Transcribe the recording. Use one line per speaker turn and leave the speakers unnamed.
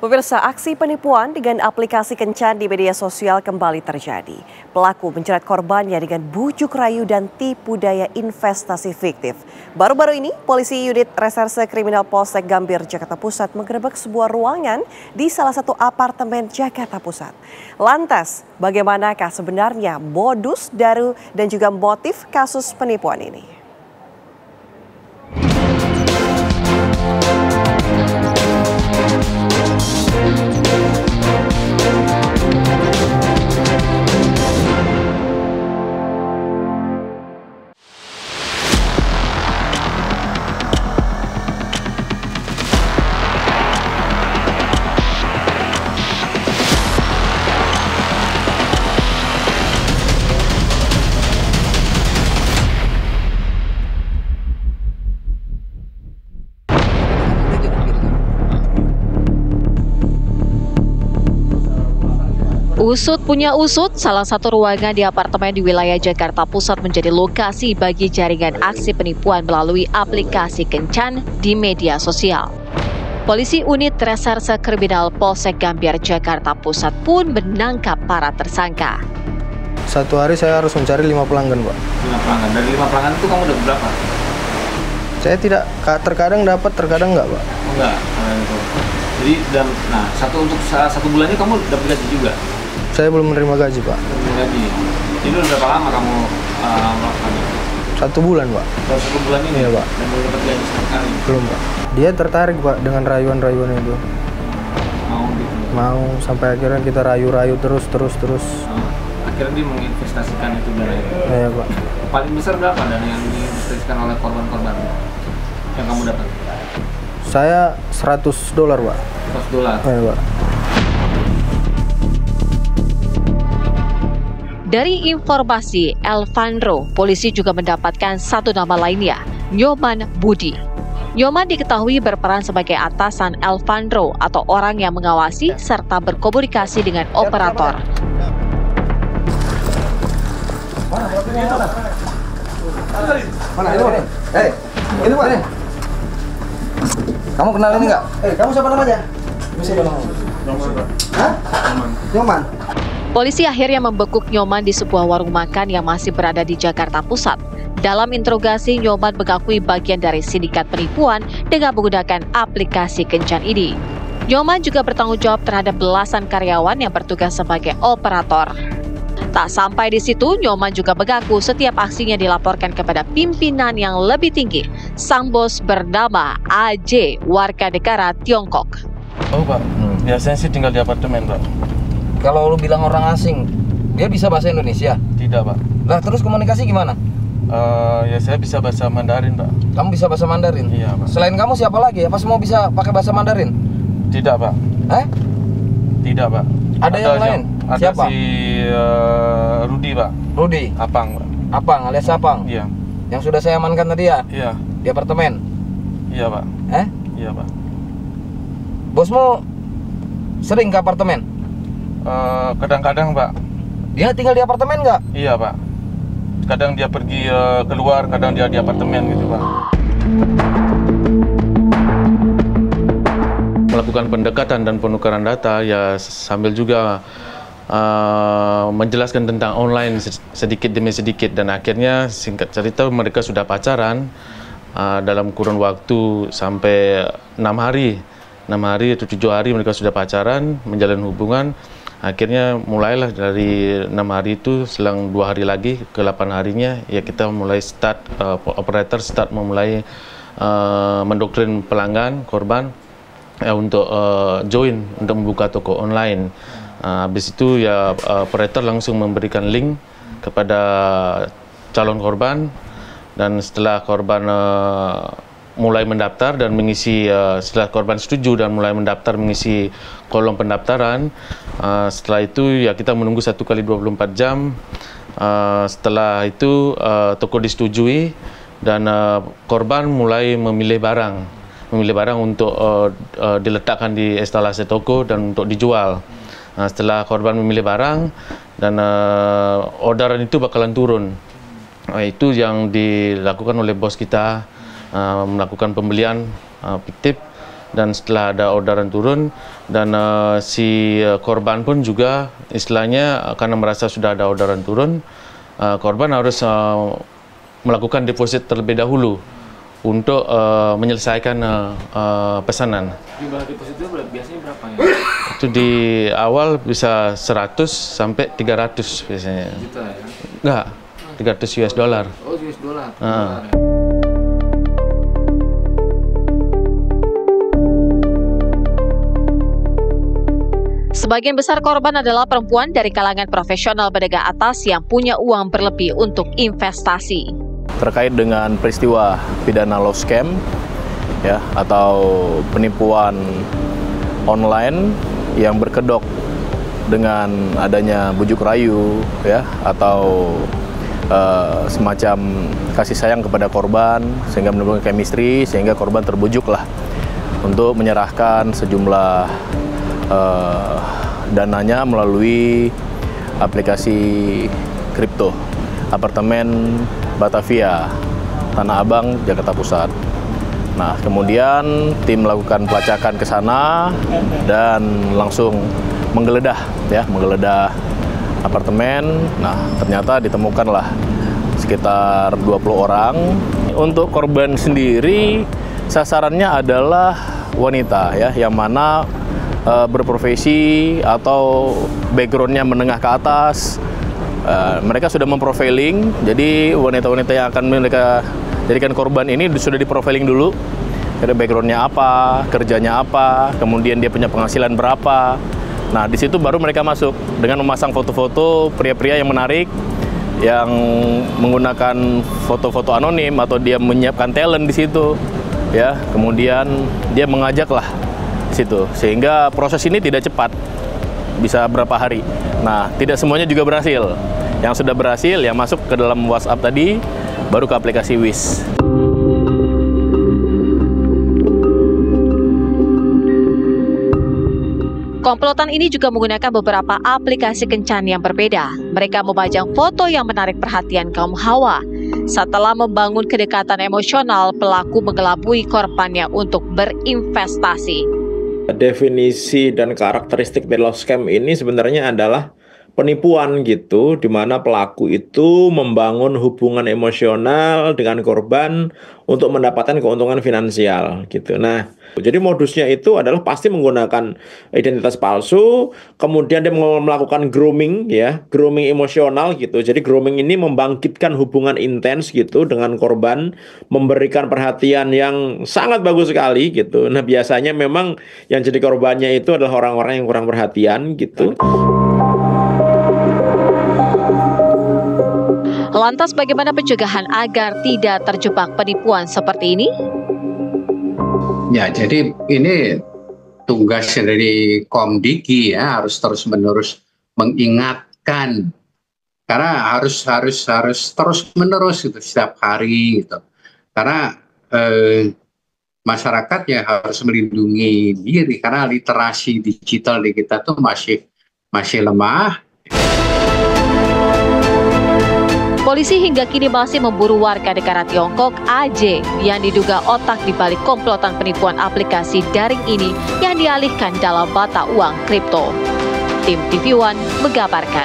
Pemirsa, aksi penipuan dengan aplikasi kencan di media sosial kembali terjadi. Pelaku menjerat korbannya dengan bujuk rayu dan tipu daya investasi fiktif. Baru-baru ini, polisi unit reserse kriminal Polsek Gambir, Jakarta Pusat menggerebek sebuah ruangan di salah satu apartemen Jakarta Pusat. Lantas, bagaimanakah sebenarnya modus dan juga motif kasus penipuan ini?
Usut punya usut, salah satu ruangan di apartemen di wilayah Jakarta Pusat menjadi lokasi bagi jaringan aksi penipuan melalui aplikasi kencan di media sosial. Polisi unit reserse kriminal Polsek Gambir, Jakarta Pusat pun menangkap para tersangka.
Satu hari saya harus mencari 5 pelanggan, Pak.
5 pelanggan. Dari 5 pelanggan itu kamu udah berapa?
Saya tidak, terkadang dapat, terkadang enggak, Pak.
Oh, enggak. Jadi untuk satu bulan ini kamu dapat gaji juga?
Saya belum menerima gaji, Pak.
Belum gaji. Jadi udah berapa lama kamu melakukan itu?
1 bulan, Pak.
Baru 1 bulan ini?
Iya, Pak.
Dan belum dapat gaji sama sekali?
Belum, Pak. Dia tertarik, Pak, dengan rayuan-rayuan itu.
Mau gitu?
Mau, sampai akhirnya kita rayu-rayu terus.
Akhirnya dia menginvestasikan itu dana itu?
Iya, Pak.
Paling besar berapa dana yang diinvestasikan oleh korban-korban yang kamu dapat?
Saya $100, Pak.
$100?
Iya, Pak.
Dari informasi Elvandro, polisi juga mendapatkan satu nama lainnya, Nyoman Budi. Nyoman diketahui berperan sebagai atasan Elvandro atau orang yang mengawasi serta berkomunikasi dengan operator.
Mana ini, Pak? Ini, Pak. Kamu kenal ini nggak? Kamu siapa namanya? Siapa namanya? Nyoman, Pak. Hah? Nyoman.
Polisi akhirnya membekuk Nyoman di sebuah warung makan yang masih berada di Jakarta Pusat. Dalam interogasi, Nyoman mengakui bagian dari sindikat penipuan dengan menggunakan aplikasi kencan ini. Nyoman juga bertanggung jawab terhadap belasan karyawan yang bertugas sebagai operator. Tak sampai di situ, Nyoman juga mengaku setiap aksinya dilaporkan kepada pimpinan yang lebih tinggi. Sang bos bernama AJ, warga negara Tiongkok.
Oh, Pak, biasanya sih tinggal di apartemen, Pak.
Kalau lu bilang orang asing, dia bisa bahasa Indonesia?
Tidak, Pak.
Lah, terus komunikasi gimana?
Ya saya bisa bahasa Mandarin, Pak.
Kamu bisa bahasa Mandarin?
Iya, Pak.
Selain kamu siapa lagi? Apa semua bisa pakai bahasa Mandarin?
Tidak, Pak. Tidak, Pak.
Ada yang lain?
Ada
Siapa?
si Rudi, Pak.
Rudi?
Apang, Pak.
Apang alias Apang?
Iya.
Yang sudah saya amankan tadi ya?
Iya.
Di apartemen?
Iya, Pak. Iya, Pak.
Bosmu sering ke apartemen?
Kadang-kadang, Pak.
Dia tinggal di apartemen nggak?
Iya, Pak. Kadang dia pergi keluar, kadang dia di apartemen gitu, Pak. Melakukan pendekatan dan penukaran data ya sambil juga menjelaskan tentang online sedikit demi sedikit, dan akhirnya singkat cerita mereka sudah pacaran dalam kurun waktu sampai 6 hari atau 7 hari mereka sudah pacaran, menjalin hubungan. Akhirnya mulailah dari 6 hari itu, selang 2 hari lagi ke 8 harinya ya kita mulai operator memulai mendoktrin pelanggan korban untuk join untuk membuka toko online. Habis itu ya operator langsung memberikan link kepada calon korban, dan setelah korban mulai mendaftar dan mengisi, setelah korban setuju dan mulai mendaftar mengisi kolom pendaftaran, setelah itu ya kita menunggu 1 kali 24 jam. Setelah itu toko disetujui dan korban mulai memilih barang untuk diletakkan di instalasi toko dan untuk dijual. Setelah korban memilih barang dan orderan itu bakalan turun, itu yang dilakukan oleh bos kita, melakukan pembelian fiktif dan setelah ada orderan turun dan si korban pun juga istilahnya karena merasa sudah ada orderan turun, korban harus melakukan deposit terlebih dahulu untuk menyelesaikan pesanan.
Jumlah deposit itu biasanya berapa ya?
Itu di awal bisa 100 sampai 300 biasanya.
Juta ya?
Enggak, 300 US dollar.
Oh, US dollar.
Sebagian besar korban adalah perempuan dari kalangan profesional menengah atas yang punya uang berlebih untuk investasi.
Terkait dengan peristiwa pidana love scam ya atau penipuan online yang berkedok dengan adanya bujuk rayu ya atau semacam kasih sayang kepada korban sehingga menimbulkan chemistry sehingga korban terbujuk lah untuk menyerahkan sejumlah dananya melalui aplikasi kripto apartemen Batavia, Tanah Abang, Jakarta Pusat. Nah, kemudian tim melakukan pelacakan ke sana dan langsung menggeledah apartemen. Nah, ternyata ditemukanlah sekitar 20 orang. Untuk korban sendiri sasarannya adalah wanita ya, yang mana berprofesi atau backgroundnya menengah ke atas. Mereka sudah memprofiling, jadi wanita-wanita yang akan mereka jadikan korban ini sudah diprofiling dulu. Ada backgroundnya apa, kerjanya apa, kemudian dia punya penghasilan berapa. Nah, di situ baru mereka masuk dengan memasang foto-foto pria-pria yang menarik, yang menggunakan foto-foto anonim atau dia menyiapkan talent di situ, ya. Kemudian dia mengajaklah di situ, sehingga proses ini tidak cepat, bisa berapa hari. Nah, tidak semuanya juga berhasil. Yang sudah berhasil, yang masuk ke dalam WhatsApp tadi, baru ke aplikasi Wish.
Komplotan ini juga menggunakan beberapa aplikasi kencan yang berbeda. Mereka memajang foto yang menarik perhatian kaum hawa. Setelah membangun kedekatan emosional, pelaku mengelabui korbannya untuk berinvestasi.
Definisi dan karakteristik dari love scam ini sebenarnya adalah penipuan gitu, di mana pelaku itu membangun hubungan emosional dengan korban untuk mendapatkan keuntungan finansial gitu. Nah, jadi modusnya itu adalah pasti menggunakan identitas palsu, kemudian dia melakukan grooming ya, grooming emosional gitu. Jadi grooming ini membangkitkan hubungan intens gitu dengan korban, memberikan perhatian yang sangat bagus sekali gitu. Nah, biasanya memang yang jadi korbannya itu adalah orang-orang yang kurang perhatian gitu.
Lantas bagaimana pencegahan agar tidak terjebak penipuan seperti ini?
Ya, jadi ini tugas dari Komdiki ya, harus terus-menerus mengingatkan. Karena harus terus-menerus gitu setiap hari gitu. Karena masyarakat ya harus melindungi diri karena literasi digital di kita tuh masih lemah.
Polisi hingga kini masih memburu warga negara Tiongkok AJ yang diduga otak di balik komplotan penipuan aplikasi daring ini yang dialihkan dalam mata uang kripto. Tim TV One mengabarkan.